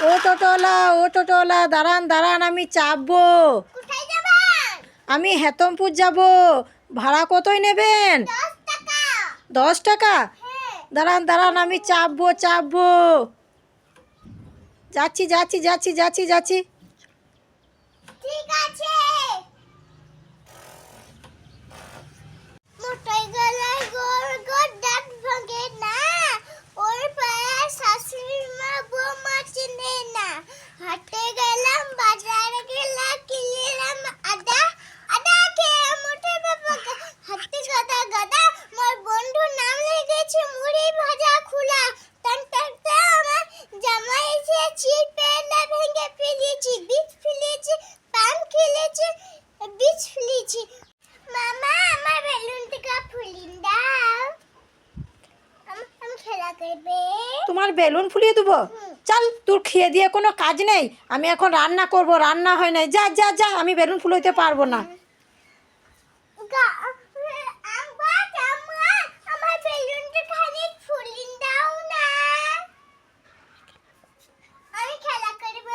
ও টোটোওয়ালা দাঁড়ান দাঁড়ান, আমি চাপবো। আমি হেতমপুর যাব, ভাড়া কতই নেবেন? 10 টাকা। দাঁড়ান দাঁড়ান, আমি চাপবো। যাচ্ছি। ঠিক আছে। মোটাই গলায় গোর দাঁত ভাঙে না, ওর পায়ে শাশুড়ি মা বৌমা চিনে না। হাটে গেলাম, বাজারে গেলাম, কিনলাম আদা খেয়ে মোটে বাবা হাতে গাদা মোর বন্ধুর নাম লেগেছে মুড়ি ভাজা খোলা। টান আমার জামাই এসে চিপে না ভেঙে ফেলেছি, বীজ ফেলেছি, পান খেলেছি, বীজ ফেলেছি। মামা আমার বেলুনটা ফুলিয়ে দাও, আমি খেলা করবে। তোমার বেলুন ফুলিয়ে দেবো? চল, তোর খেয়ে দিয়ে কোনো কাজ নেই। আমি এখন রান্না করব, রান্না হয় নাই। যা, আমি বেলুন ফুলাইতে পারবো না। আমার বেলুনটা খালি ফুলিয়ে দাও না, আমি খেলা করব।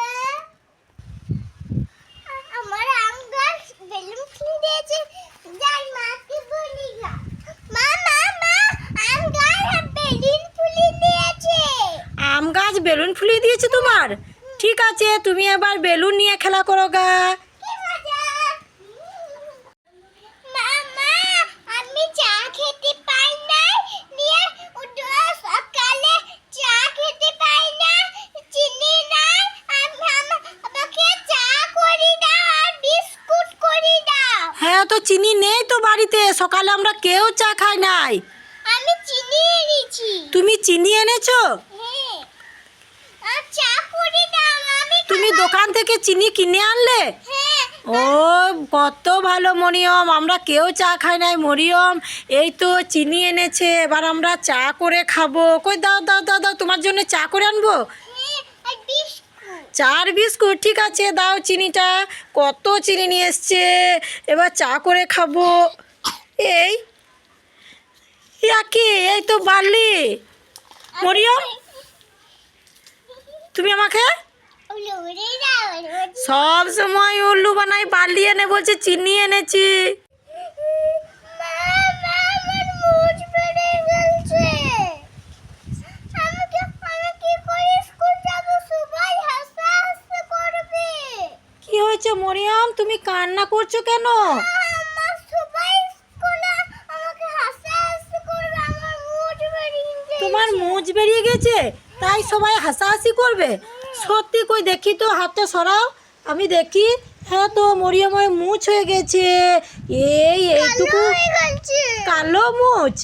আমার আম গাছ বেলুন ফুলিয়ে দিয়েছে, যাই মাকে বলি গা। মা আম গাছ বেলুন ফুলিয়ে দিয়েছে। আম গাছ বেলুন ফুলিয়ে দিয়েছে তোমার? ঠিক আছে, তুমি এবার বেলুন নিয়ে খেলা করো গা। মামা আমি চা খেতে পাই না, নিয়ে সকালে চা খেতে পাই না, চিনি নাই, আমাকে চা করে দাও আর বিস্কুট করে দাও। হ্যাঁ, তো চিনি নেই তো বাড়িতে, সকালে আমরা কেউ চা খাই নাই। আমি চিনি এনেছি। তুমি চিনি এনেছো? হ্যাঁ, আর চা করে দাও। তুমি দোকান থেকে চিনি কিনে আনলে? হ্যাঁ। ও, কত ভালো মরিয়ম, আমরা কেউ চা খাই নাই। মরিয়ম এই তো চিনি এনেছে, এবার আমরা চা করে খাবো। কই দাও, তোমার জন্য চা করে আনবো। আর বিস্কুট। 4 বিস্কুট? ঠিক আছে, দাও চিনিটা। কত চিনি নিয়ে এসছে, এবার চা করে খাবো। এই কি, এই তো বার্লি। মরিয়ম, তুমি আমাকে সব সময় উল্লু বানাই। বার্লি এনে বলছে চিনি এনেছি। কি হয়েছে মরিয়ম, তুমি কান্না করছো কেন? তোমার মুজ বেরিয়ে গেছে, তাই সবাই হাসাহাসি করবে? সত্যি? কই দেখি তো, হাতটা সরাও, আমি দেখি। হ্যাঁ তো মরিয়মের মুছ হয়ে গেছে। এইটুকু কালো মুছ?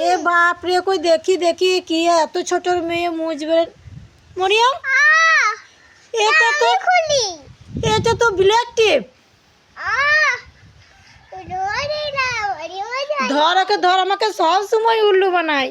এ বাপ রে, কই দেখি কি এত ছোট মেয়ে মুছ বের। মরিয়ম, এটা তো ব্ল্যাক টিপ। ধর আমাকে সব সময় উল্লু বানায়।